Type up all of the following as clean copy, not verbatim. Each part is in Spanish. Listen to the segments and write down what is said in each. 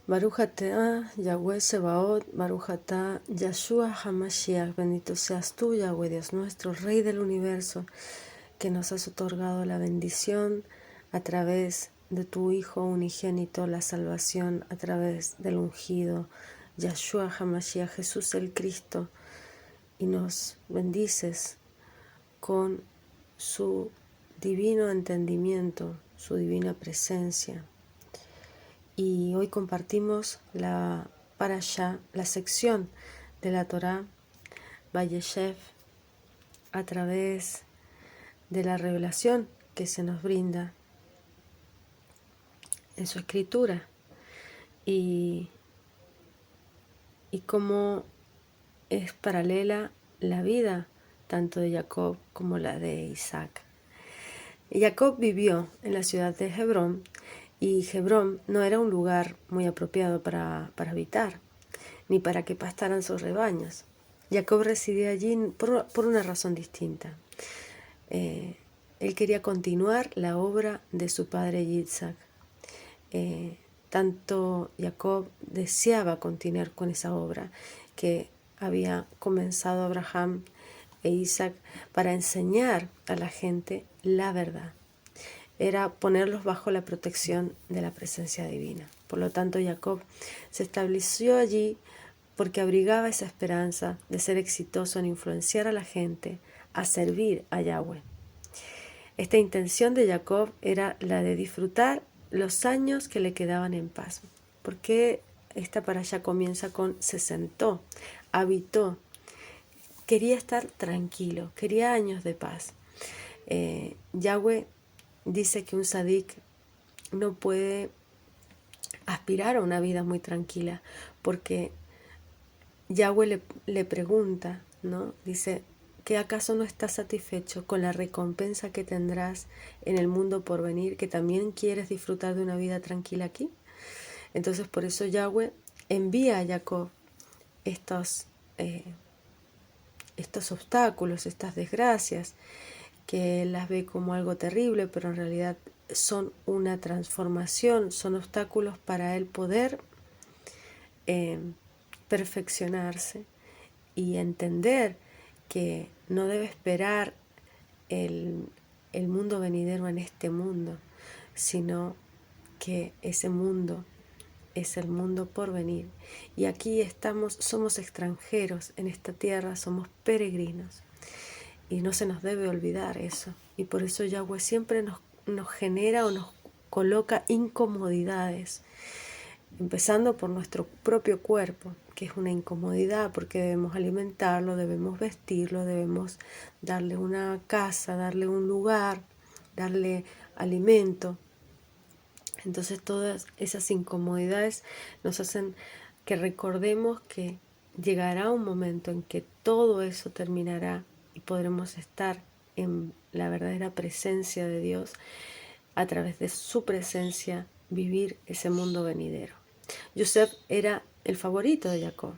Baruch atah Yahweh Sebaot, Baruch atah Yahshua HaMashiach, bendito seas tú, Yahweh Dios nuestro, Rey del universo, que nos has otorgado la bendición a través de tu Hijo unigénito, la salvación a través del ungido, Yahshua HaMashiach, Jesús el Cristo, y nos bendices con su divino entendimiento, su divina presencia. Y hoy compartimos la parashá, la sección de la Torá, Vayeshev, a través de la revelación que se nos brinda en su escritura y cómo es paralela la vida tanto de Jacob como la de Isaac. Jacob vivió en la ciudad de Hebrón, y Hebrón no era un lugar muy apropiado para habitar, ni para que pastaran sus rebaños. Jacob residía allí por una razón distinta. Él quería continuar la obra de su padre Yitzhak. Tanto Jacob deseaba continuar con esa obra que había comenzado Abraham e Isaac para enseñar a la gente la verdad. Era ponerlos bajo la protección de la presencia divina. Por lo tanto, Jacob se estableció allí porque abrigaba esa esperanza de ser exitoso en influenciar a la gente a servir a Yahweh. Esta intención de Jacob era la de disfrutar los años que le quedaban en paz. Porque esta parashá comienza con se sentó, habitó, quería estar tranquilo, quería años de paz. Yahweh dice que un sadik no puede aspirar a una vida muy tranquila, porque Yahweh le pregunta, ¿no? Dice, ¿que acaso no estás satisfecho con la recompensa que tendrás en el mundo por venir, que también quieres disfrutar de una vida tranquila aquí? Entonces por eso Yahweh envía a Jacob estos obstáculos, estas desgracias, que él las ve como algo terrible, pero en realidad son una transformación, son obstáculos para él poder perfeccionarse y entender que no debe esperar el mundo venidero en este mundo, sino que ese mundo es el mundo por venir. Y aquí somos extranjeros en esta tierra, somos peregrinos. Y no se nos debe olvidar eso. Y por eso Yahweh siempre nos genera o nos coloca incomodidades, empezando por nuestro propio cuerpo, que es una incomodidad porque debemos alimentarlo, debemos vestirlo, debemos darle una casa, darle un lugar, darle alimento. Entonces todas esas incomodidades nos hacen que recordemos que llegará un momento en que todo eso terminará y podremos estar en la verdadera presencia de Dios, a través de su presencia vivir ese mundo venidero. Yosef era el favorito de Jacob,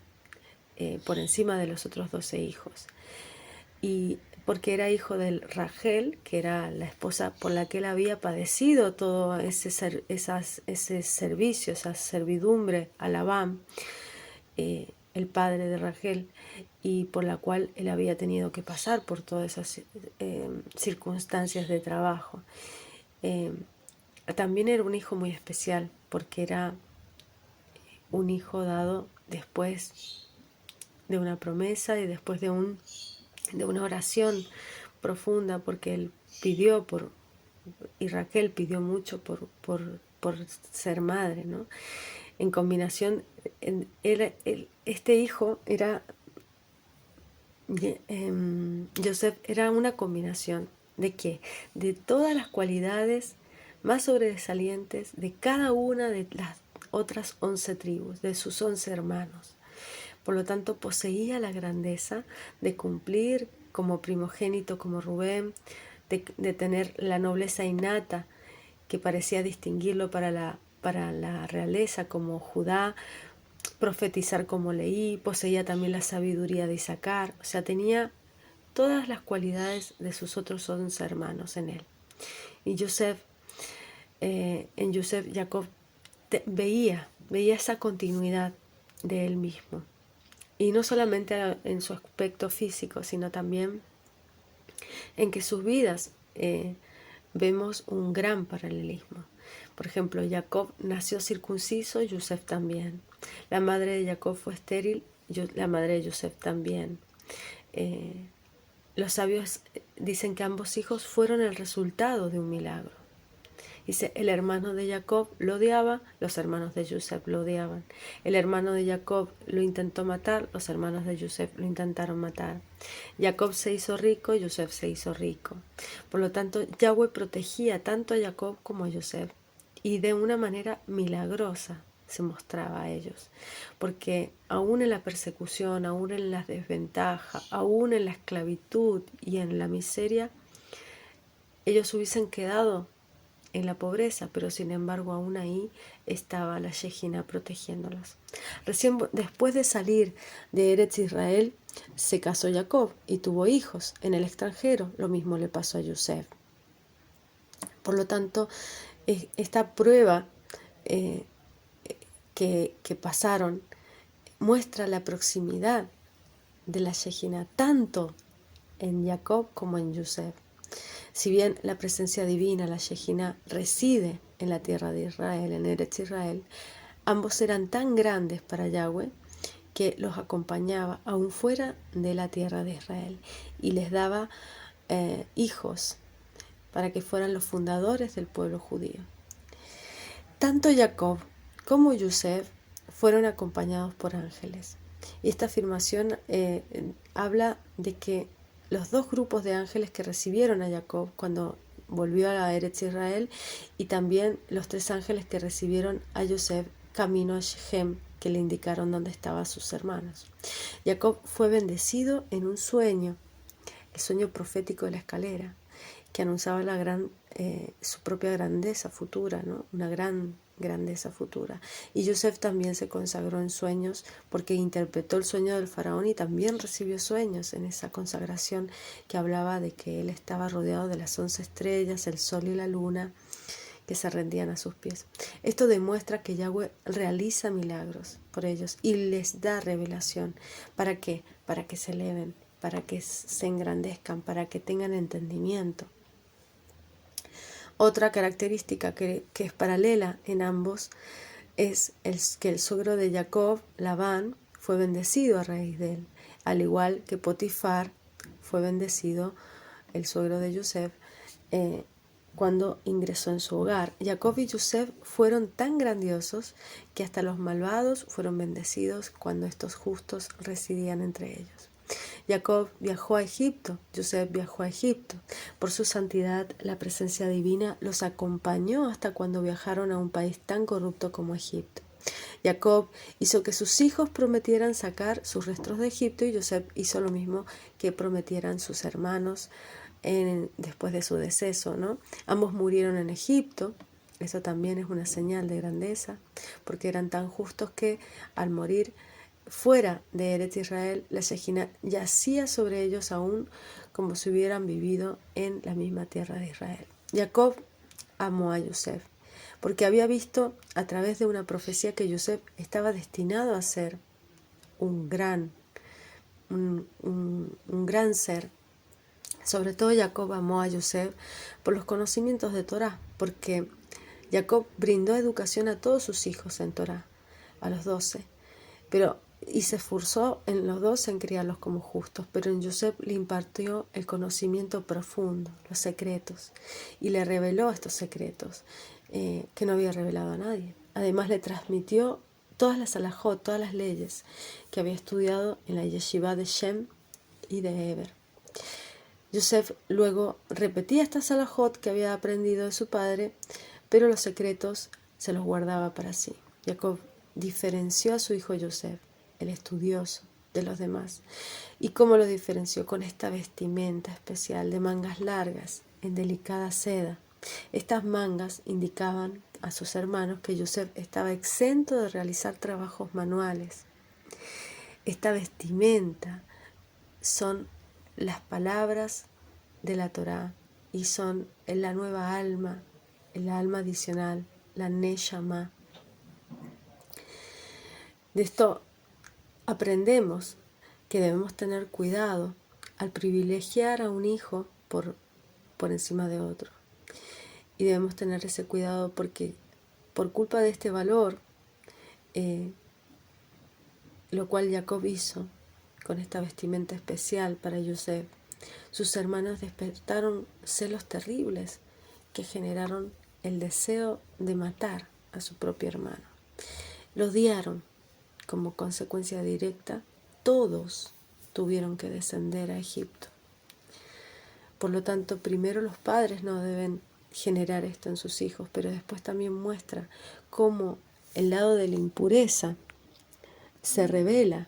por encima de los otros 12 hijos, y porque era hijo de Rachel, que era la esposa por la que él había padecido todo ese servicio, esa servidumbre a Labán, el padre de Rachel, y por la cual él había tenido que pasar por todas esas circunstancias de trabajo. También era un hijo muy especial, porque era un hijo dado después de una promesa y después de una oración profunda, porque él pidió y Raquel pidió mucho por ser madre, ¿no? En combinación, este hijo era, Joseph era una combinación ¿de qué? De todas las cualidades más sobresalientes de cada una de las otras 11 tribus, de sus 11 hermanos. Por lo tanto, poseía la grandeza de cumplir como primogénito, como Rubén, de tener la nobleza innata que parecía distinguirlo para la realeza, como Judá, profetizar como Leí, poseía también la sabiduría de Isaacar, o sea, tenía todas las cualidades de sus otros 11 hermanos en él. Y en Yosef, Jacob veía veía esa continuidad de él mismo. Y no solamente en su aspecto físico, sino también en que sus vidas vemos un gran paralelismo. Por ejemplo, Jacob nació circunciso, Yosef también. La madre de Jacob fue estéril, la madre de Yosef también. Los sabios dicen que ambos hijos fueron el resultado de un milagro. Dice, el hermano de Jacob lo odiaba, los hermanos de Yosef lo odiaban. El hermano de Jacob lo intentó matar, los hermanos de Yosef lo intentaron matar. Jacob se hizo rico, Yosef se hizo rico. Por lo tanto, Yahweh protegía tanto a Jacob como a Yosef, y de una manera milagrosa se mostraba a ellos. Porque aún en la persecución, aún en la desventaja, aún en la esclavitud y en la miseria, ellos hubiesen quedado en la pobreza, pero sin embargo aún ahí estaba la Shejina protegiéndolos. Recién después de salir de Eretz Israel, se casó Jacob y tuvo hijos en el extranjero. Lo mismo le pasó a Yosef. Por lo tanto, esta prueba que pasaron muestra la proximidad de la Shejina tanto en Jacob como en Yosef. Si bien la presencia divina, la Shejina, reside en la tierra de Israel, en Eretz Israel, ambos eran tan grandes para Yahweh que los acompañaba aún fuera de la tierra de Israel y les daba hijos para que fueran los fundadores del pueblo judío. Tanto Jacob como Yosef fueron acompañados por ángeles. Y esta afirmación habla de que los dos grupos de ángeles que recibieron a Jacob cuando volvió a la Eretz Israel, y también los 3 ángeles que recibieron a Yosef camino a Shechem, que le indicaron dónde estaban sus hermanos. Jacob fue bendecido en un sueño, el sueño profético de la escalera, que anunciaba su propia grandeza futura, ¿no? Una gran grandeza futura. Y Yosef también se consagró en sueños porque interpretó el sueño del faraón y también recibió sueños en esa consagración que hablaba de que él estaba rodeado de las 11 estrellas, el sol y la luna, que se rendían a sus pies. Esto demuestra que Yahweh realiza milagros por ellos y les da revelación. ¿Para qué? Para que se eleven, para que se engrandezcan, para que tengan entendimiento. Otra característica que es paralela en ambos es que el suegro de Jacob, Labán, fue bendecido a raíz de él, al igual que Potifar fue bendecido, el suegro de Yosef, cuando ingresó en su hogar. Jacob y Yosef fueron tan grandiosos que hasta los malvados fueron bendecidos cuando estos justos residían entre ellos. Jacob viajó a Egipto, Yosef viajó a Egipto. Por su santidad, la presencia divina los acompañó hasta cuando viajaron a un país tan corrupto como Egipto. Jacob hizo que sus hijos prometieran sacar sus restos de Egipto y Yosef hizo lo mismo que prometieran sus hermanos después de su deceso, ¿no? Ambos murieron en Egipto. Eso también es una señal de grandeza, porque eran tan justos que al morir fuera de Eretz Israel, la Shejina yacía sobre ellos aún como si hubieran vivido en la misma tierra de Israel. Jacob amó a Yosef, porque había visto a través de una profecía que Yosef estaba destinado a ser un gran ser. Sobre todo Jacob amó a Yosef por los conocimientos de Torah, porque Jacob brindó educación a todos sus hijos en Torah, a los 12, y se esforzó en los 12 en criarlos como justos, pero en Yosef le impartió el conocimiento profundo, los secretos, y le reveló estos secretos que no había revelado a nadie. Además le transmitió todas las halajot, todas las leyes que había estudiado en la yeshiva de Shem y de Eber. Yosef luego repetía estas halajot que había aprendido de su padre, pero los secretos se los guardaba para sí. Jacob diferenció a su hijo Yosef, el estudioso, de los demás. ¿Y cómo lo diferenció? Con esta vestimenta especial de mangas largas, en delicada seda. Estas mangas indicaban a sus hermanos que Yosef estaba exento de realizar trabajos manuales. Esta vestimenta son las palabras de la Torá y son la nueva alma, el alma adicional, la Neshama. De esto aprendemos que debemos tener cuidado al privilegiar a un hijo por encima de otro. Y debemos tener ese cuidado porque por culpa de este valor, lo cual Jacob hizo con esta vestimenta especial para Yosef, sus hermanos despertaron celos terribles que generaron el deseo de matar a su propio hermano. Lo odiaron. Como consecuencia directa, todos tuvieron que descender a Egipto. Por lo tanto, primero los padres no deben generar esto en sus hijos, pero después también muestra cómo el lado de la impureza se revela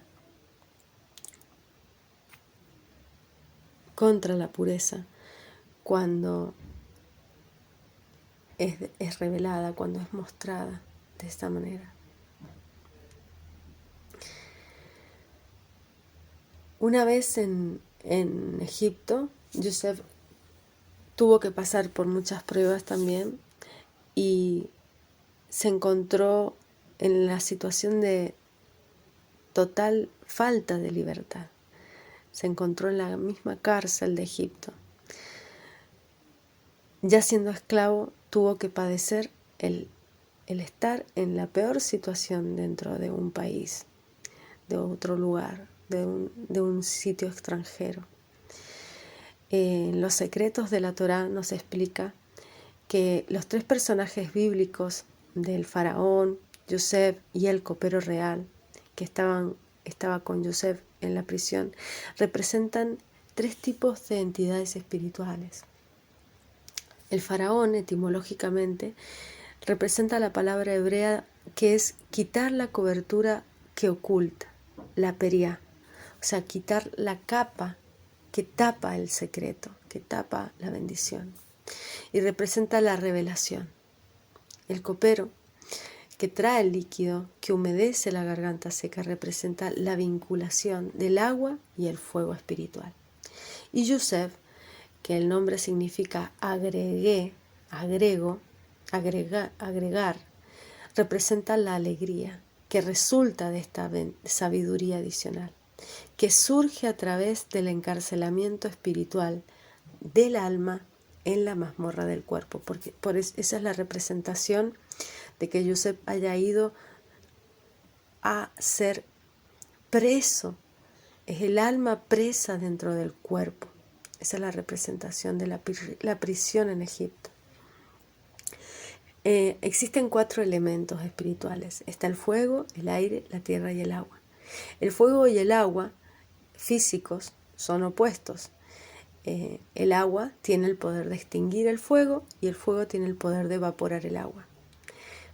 contra la pureza cuando es revelada, cuando es mostrada de esta manera. Una vez en Egipto, Yosef tuvo que pasar por muchas pruebas también y se encontró en la situación de total falta de libertad. Se encontró en la misma cárcel de Egipto. Ya siendo esclavo, tuvo que padecer el estar en la peor situación dentro de un país, de otro lugar, de un sitio extranjero. En los secretos de la Torá nos explica que los tres personajes bíblicos del faraón, Yosef y el copero real, que estaba con Yosef en la prisión, representan tres tipos de entidades espirituales. El faraón, etimológicamente, representa la palabra hebrea que es quitar la cobertura que oculta, la periá, o sea, quitar la capa que tapa el secreto, que tapa la bendición, y representa la revelación. El copero, que trae el líquido, que humedece la garganta seca, representa la vinculación del agua y el fuego espiritual. Y Yosef, que el nombre significa agregar, representa la alegría que resulta de esta sabiduría adicional, que surge a través del encarcelamiento espiritual del alma en la mazmorra del cuerpo, porque esa es la representación de que Yosef haya ido a ser preso, es el alma presa dentro del cuerpo. Esa es la representación de la prisión en Egipto. Existen 4 elementos espirituales. Está el fuego, el aire, la tierra y el agua. El fuego y el agua físicos son opuestos. El agua tiene el poder de extinguir el fuego y el fuego tiene el poder de evaporar el agua.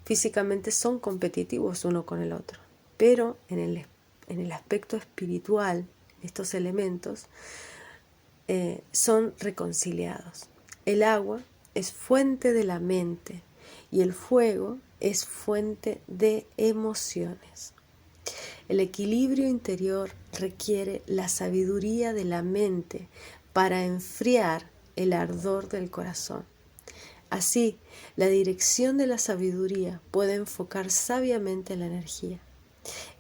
Físicamente son competitivos uno con el otro, pero en el aspecto espiritual, estos elementos son reconciliados. El agua es fuente de la mente y el fuego es fuente de emociones. El equilibrio interior requiere la sabiduría de la mente para enfriar el ardor del corazón. Así, la dirección de la sabiduría puede enfocar sabiamente la energía.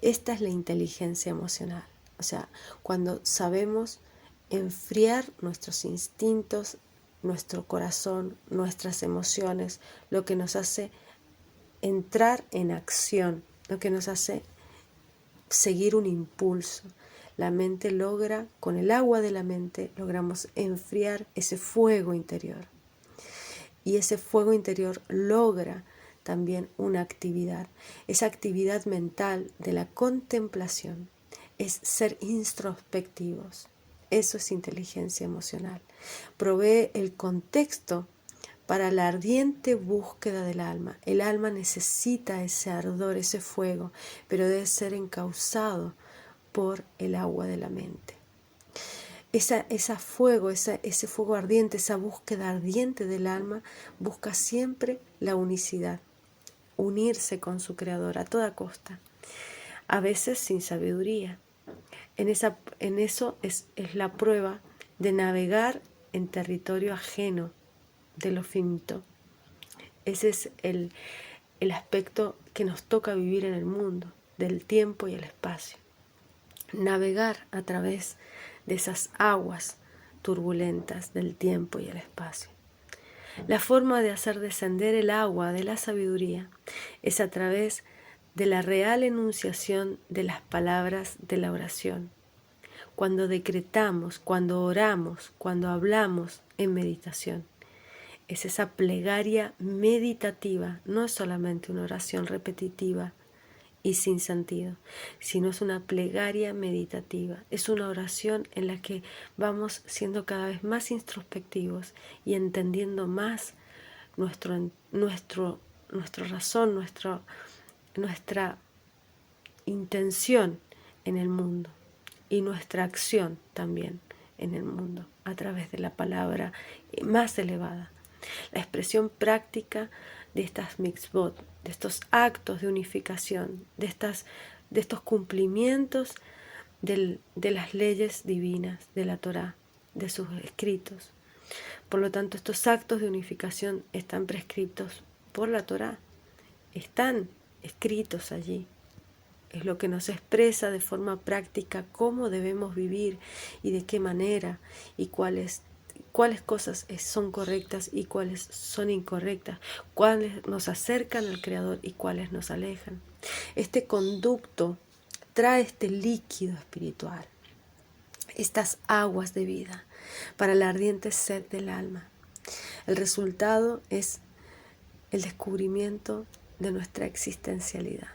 Esta es la inteligencia emocional. O sea, cuando sabemos enfriar nuestros instintos, nuestro corazón, nuestras emociones, lo que nos hace entrar en acción, lo que nos hace seguir un impulso. La mente logra, con el agua de la mente, logramos enfriar ese fuego interior. Y ese fuego interior logra también una actividad. Esa actividad mental de la contemplación es ser introspectivos. Eso es inteligencia emocional. Provee el contexto para la ardiente búsqueda del alma. El alma necesita ese ardor, ese fuego, pero debe ser encauzado por el agua de la mente. Ese fuego ardiente, esa búsqueda ardiente del alma busca siempre la unicidad, unirse con su creador a toda costa, a veces sin sabiduría. En eso es la prueba de navegar en territorio ajeno de lo finito. Ese es el aspecto que nos toca vivir en el mundo. del tiempo y el espacio. Navegar a través de esas aguas turbulentas del tiempo y el espacio. La forma de hacer descender el agua de la sabiduría es a través de la real enunciación de las palabras de la oración. Cuando decretamos, cuando oramos, cuando hablamos en meditación. Es esa plegaria meditativa, no es solamente una oración repetitiva y sin sentido, sino es una plegaria meditativa, es una oración en la que vamos siendo cada vez más introspectivos y entendiendo más nuestra razón, nuestra intención en el mundo y nuestra acción también en el mundo a través de la palabra más elevada. La expresión práctica de estas mitzvot, de estos actos de unificación, de estos cumplimientos de las leyes divinas, de la Torá, de sus escritos. Por lo tanto, estos actos de unificación están prescritos por la Torá, están escritos allí. Es lo que nos expresa de forma práctica cómo debemos vivir y de qué manera y cuáles cosas son correctas y cuáles son incorrectas, cuáles nos acercan al Creador y cuáles nos alejan. Este conducto trae este líquido espiritual, estas aguas de vida para la ardiente sed del alma. El resultado es el descubrimiento de nuestra existencialidad.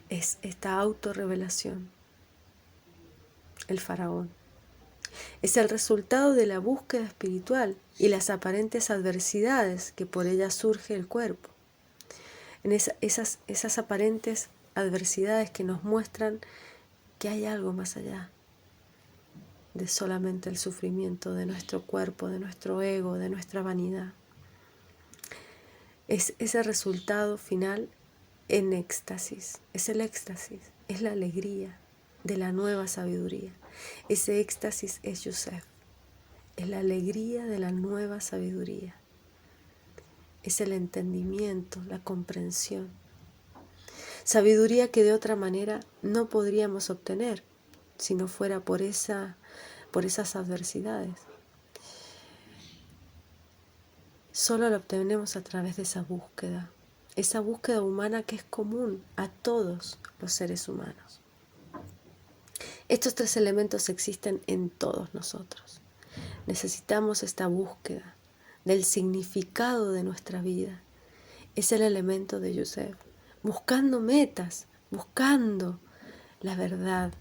Es esta autorrevelación, el faraón. Es el resultado de la búsqueda espiritual y las aparentes adversidades que por ella surge el cuerpo. En esas aparentes adversidades que nos muestran que hay algo más allá de solamente el sufrimiento de nuestro cuerpo, de nuestro ego, de nuestra vanidad. Es ese resultado final en éxtasis, es el éxtasis, es la alegría de la nueva sabiduría. Ese éxtasis es Yosef, es la alegría de la nueva sabiduría, es el entendimiento, la comprensión. Sabiduría que de otra manera no podríamos obtener si no fuera por esas adversidades. Solo la obtenemos a través de esa búsqueda humana que es común a todos los seres humanos. Estos tres elementos existen en todos nosotros. Necesitamos esta búsqueda del significado de nuestra vida. Es el elemento de Yosef, buscando metas, buscando la verdad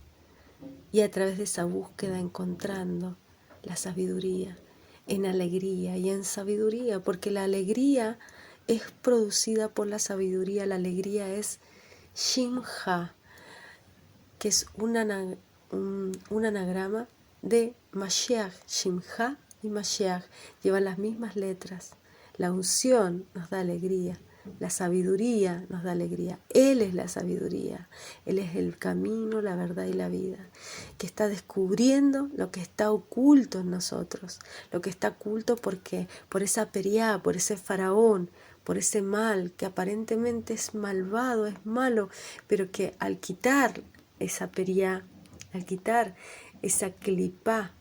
y a través de esa búsqueda encontrando la sabiduría en alegría y en sabiduría, porque la alegría es producida por la sabiduría. La alegría es Shimha, que es un anagrama de Mashiach. Shimha y Mashiach llevan las mismas letras. La unción nos da alegría, la sabiduría nos da alegría. Él es la sabiduría, Él es el camino, la verdad y la vida, que está descubriendo lo que está oculto en nosotros, lo que está oculto porque por esa periá, por ese faraón, por ese mal que aparentemente es malvado, es malo, pero que al quitar esa periá, al quitar esa clipá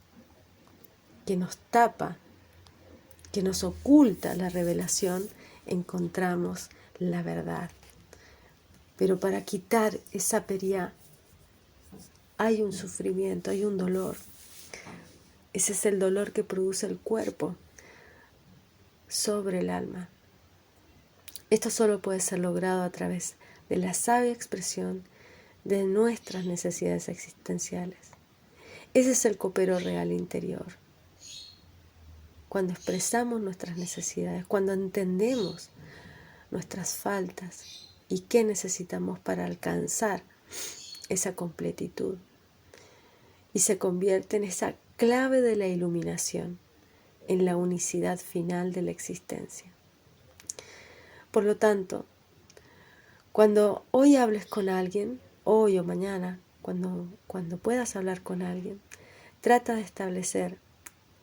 que nos tapa, que nos oculta la revelación, encontramos la verdad. Pero para quitar esa periá hay un sufrimiento, hay un dolor. Ese es el dolor que produce el cuerpo sobre el alma. Esto solo puede ser logrado a través de la sabia expresión de nuestras necesidades existenciales. Ese es el copero real interior. Cuando expresamos nuestras necesidades, cuando entendemos nuestras faltas y qué necesitamos para alcanzar esa completitud, y se convierte en esa clave de la iluminación, en la unicidad final de la existencia. Por lo tanto, cuando hoy hables con alguien, hoy o mañana, cuando puedas hablar con alguien, trata de establecer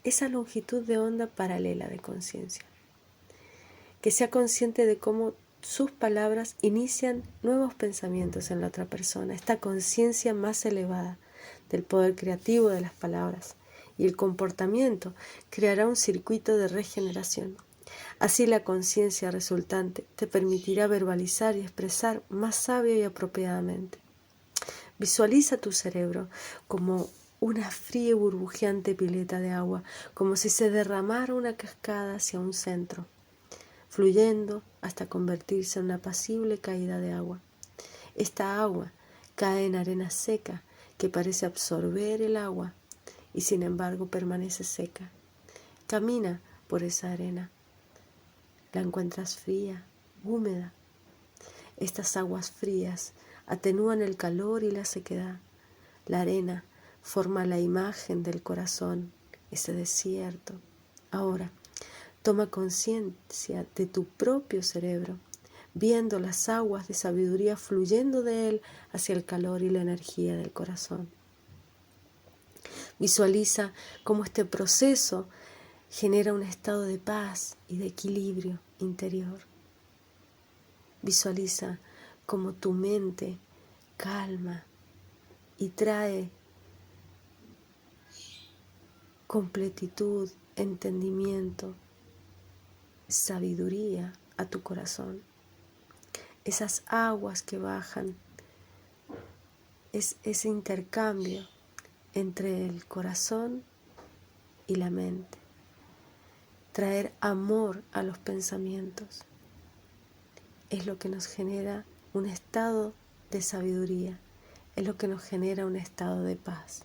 esa longitud de onda paralela de conciencia. Que sea consciente de cómo sus palabras inician nuevos pensamientos en la otra persona, esta conciencia más elevada del poder creativo de las palabras, y el comportamiento creará un circuito de regeneración. Así la conciencia resultante te permitirá verbalizar y expresar más sabia y apropiadamente. Visualiza tu cerebro como una fría y burbujeante pileta de agua, como si se derramara una cascada hacia un centro, fluyendo hasta convertirse en una apacible caída de agua. Esta agua cae en arena seca que parece absorber el agua y sin embargo permanece seca. Camina por esa arena. La encuentras fría, húmeda. Estas aguas frías atenúan el calor y la sequedad. La arena forma la imagen del corazón, ese desierto. Ahora, toma conciencia de tu propio cerebro, viendo las aguas de sabiduría fluyendo de él hacia el calor y la energía del corazón. Visualiza cómo este proceso genera un estado de paz y de equilibrio interior. Visualiza cómo tu mente calma y trae completitud, entendimiento, sabiduría a tu corazón. Esas aguas que bajan, es ese intercambio entre el corazón y la mente. Traer amor a los pensamientos es lo que nos genera un estado de sabiduría, es lo que nos genera un estado de paz.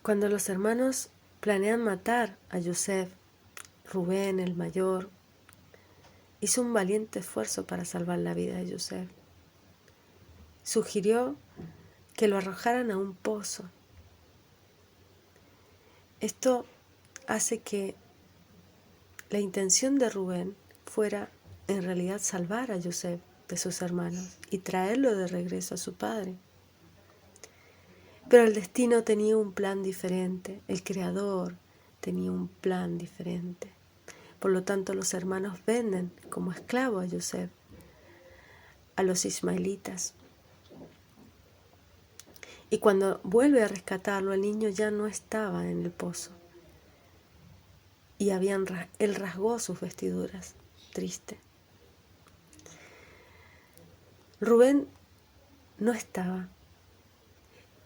Cuando los hermanos planean matar a Yosef, Rubén, el mayor, hizo un valiente esfuerzo para salvar la vida de Yosef. Sugirió que lo arrojaran a un pozo. Esto hace que la intención de Rubén fuera en realidad salvar a Yosef de sus hermanos y traerlo de regreso a su padre. Pero el destino tenía un plan diferente, el Creador tenía un plan diferente. Por lo tanto, los hermanos venden como esclavo a Yosef, a los ismaelitas. Y cuando vuelve a rescatarlo, el niño ya no estaba en el pozo. Y él rasgó sus vestiduras, triste. Rubén no estaba.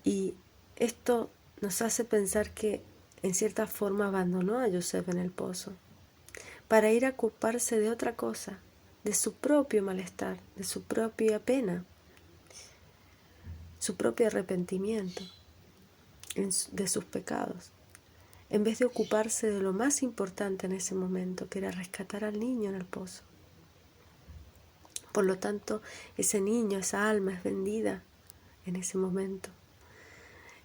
Y esto nos hace pensar que en cierta forma abandonó a Yosef en el pozo para ir a ocuparse de otra cosa, de su propio malestar, de su propia pena, su propio arrepentimiento de sus pecados, en vez de ocuparse de lo más importante en ese momento, que era rescatar al niño en el pozo. Por lo tanto, ese niño, esa alma es vendida en ese momento.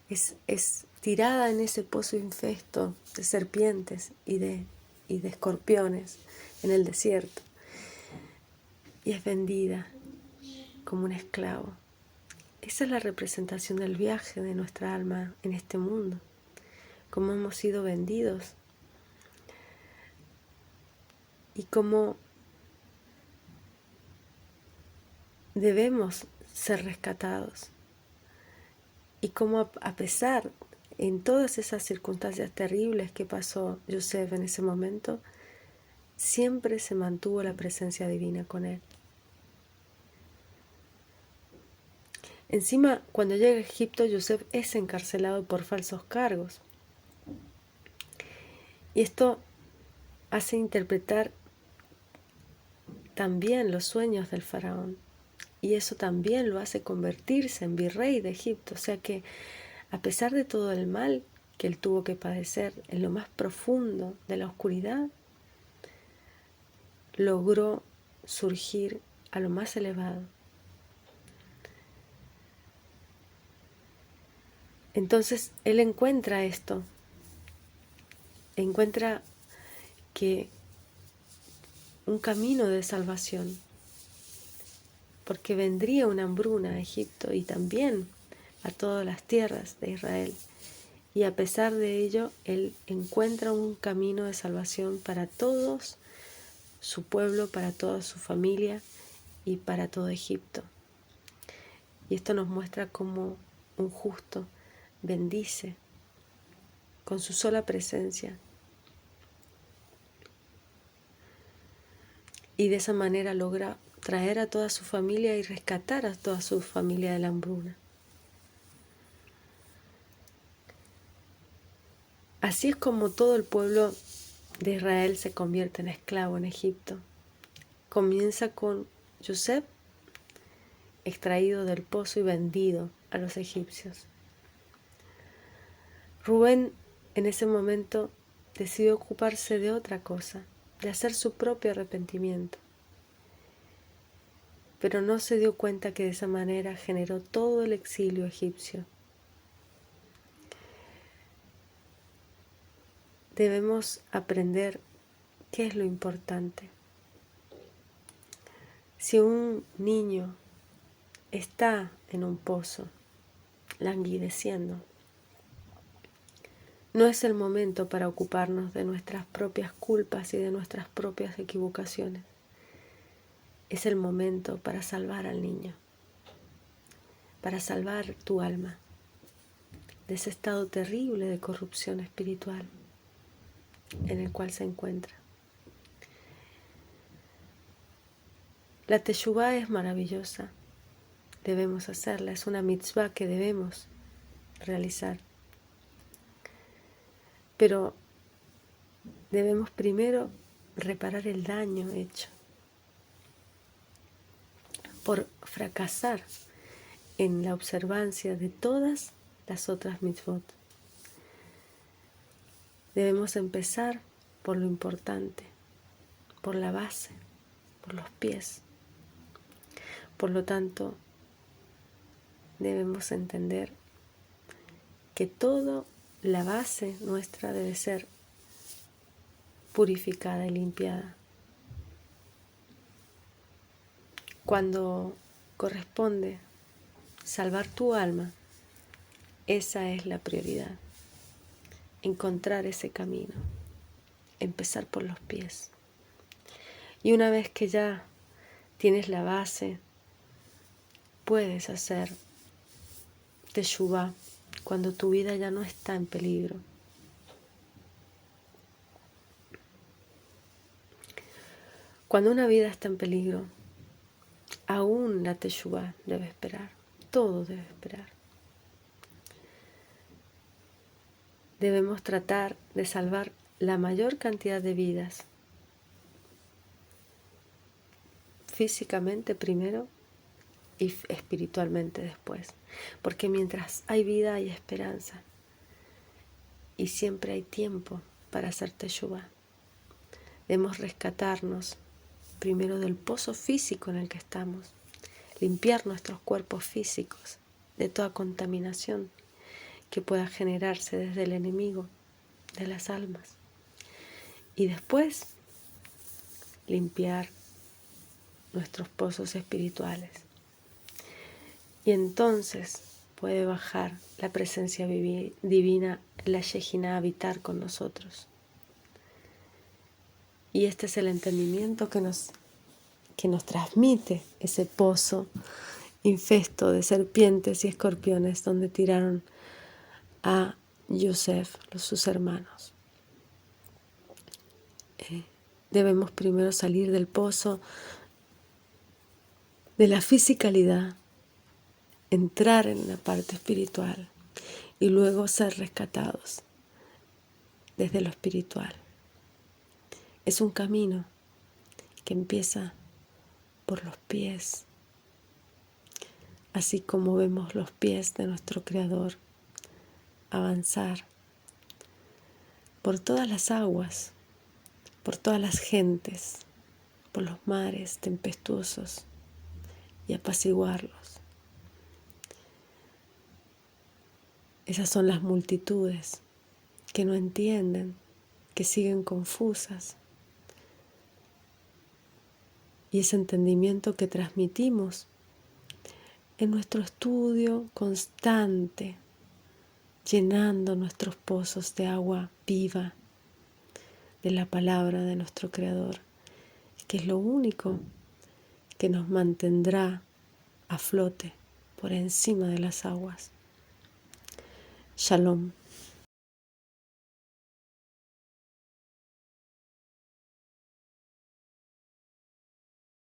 Es tirada en ese pozo infesto de serpientes y de escorpiones en el desierto. Y es vendida como un esclavo. Esa es la representación del viaje de nuestra alma en este mundo. Cómo hemos sido vendidos y cómo debemos ser rescatados. Y cómo a pesar, en todas esas circunstancias terribles que pasó Yosef en ese momento, siempre se mantuvo la presencia divina con él. Encima, cuando llega a Egipto, Yosef es encarcelado por falsos cargos. Y esto hace interpretar también los sueños del faraón. Y eso también lo hace convertirse en virrey de Egipto. O sea que, a pesar de todo el mal que él tuvo que padecer en lo más profundo de la oscuridad, logró surgir a lo más elevado. Entonces él encuentra esto, encuentra que un camino de salvación, porque vendría una hambruna a Egipto y también a todas las tierras de Israel. Y a pesar de ello, Él encuentra un camino de salvación para todos su pueblo, para toda su familia y para todo Egipto. Y esto nos muestra cómo un justo bendice con su sola presencia. Y de esa manera logra traer a toda su familia y rescatar a toda su familia de la hambruna. Así es como todo el pueblo de Israel se convierte en esclavo en Egipto. Comienza con Yosef, extraído del pozo y vendido a los egipcios. Rubén en ese momento decidió ocuparse de otra cosa, de hacer su propio arrepentimiento. Pero no se dio cuenta que de esa manera generó todo el exilio egipcio. Debemos aprender qué es lo importante. Si un niño está en un pozo, languideciendo, no es el momento para ocuparnos de nuestras propias culpas y de nuestras propias equivocaciones. Es el momento para salvar al niño, para salvar tu alma de ese estado terrible de corrupción espiritual en el cual se encuentra. La teshuvá es maravillosa, debemos hacerla, es una mitzvah que debemos realizar. Pero debemos primero reparar el daño hecho por fracasar en la observancia de todas las otras mitzvot. Debemos empezar por lo importante, por la base, por los pies. Por lo tanto, debemos entender que toda la base nuestra debe ser purificada y limpiada. Cuando corresponde salvar tu alma, esa es la prioridad. Encontrar ese camino, empezar por los pies. Y una vez que ya tienes la base, puedes hacer teshuvá cuando tu vida ya no está en peligro. Cuando una vida está en peligro, aún la teshuvá debe esperar, todo debe esperar. Debemos tratar de salvar la mayor cantidad de vidas, físicamente primero y espiritualmente después, porque mientras hay vida hay esperanza y siempre hay tiempo para hacer teshuvá. Debemos rescatarnos primero del pozo físico en el que estamos, limpiar nuestros cuerpos físicos de toda contaminación que pueda generarse desde el enemigo de las almas. Y después limpiar nuestros pozos espirituales. Y entonces puede bajar la presencia divina, la Shejina, a habitar con nosotros. Y este es el entendimiento que nos transmite ese pozo infesto de serpientes y escorpiones donde tiraron a Yosef, sus hermanos. Debemos primero salir del pozo de la fisicalidad, entrar en la parte espiritual y luego ser rescatados desde lo espiritual. Es un camino que empieza por los pies, así como vemos los pies de nuestro Creador avanzar por todas las aguas, por todas las gentes, por los mares tempestuosos y apaciguarlos. Esas son las multitudes que no entienden, que siguen confusas. y ese entendimiento que transmitimos en nuestro estudio constante, llenando nuestros pozos de agua viva, de la palabra de nuestro Creador, que es lo único que nos mantendrá a flote por encima de las aguas. Shalom.